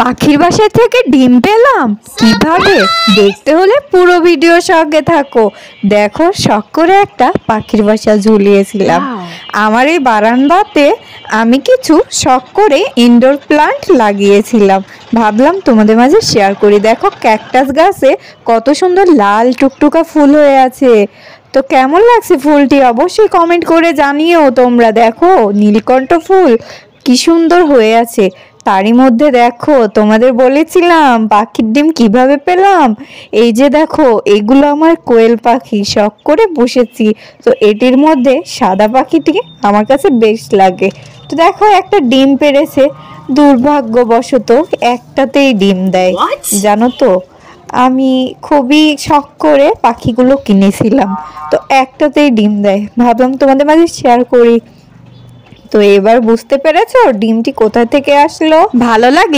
পাখির বাসা থেকে ডিম পেলাম কিভাবে দেখতে হলে পুরো ভিডিও সঙ্গে থাকো। দেখো শখ করে একটা পাখির বাসা ঝুলিয়েছিলাম আমার এই বারান্দাতে। আমি কিছু শখ করে ইনডোর প্লান্ট লাগিয়েছিলাম, ভাবলাম তোমাদের মাঝে শেয়ার করি। দেখো ক্যাকটাস গাছে কত সুন্দর লাল টুকটুকা ফুল হয়ে আছে। তো কেমন লাগছে ফুলটি অবশ্যই কমেন্ট করে জানিও তোমরা। দেখো নীলকণ্ঠ ফুল কি সুন্দর হয়ে আছে। তারই মধ্যে দেখো তোমাদের বলেছিলাম পাখির ডিম কিভাবে পেলাম। এই যে দেখো এগুলো আমার কোয়েল পাখি, শখ করে বসেছি। তো এটির মধ্যে সাদা পাখিটি আমার কাছে বেশ লাগে। তো দেখো একটা ডিম পেড়েছে, দুর্ভাগ্যবশত একটাতেই ডিম দেয়। জানো তো আমি খুবই শখ করে পাখিগুলো কিনেছিলাম, তো একটাতেই ডিম দেয়। ভাবলাম তোমাদের মাঝে শেয়ার করি। তো এবার বুঝতে পেরেছো ডিমটি কোথা থেকে আসলো? ভালো লাগে।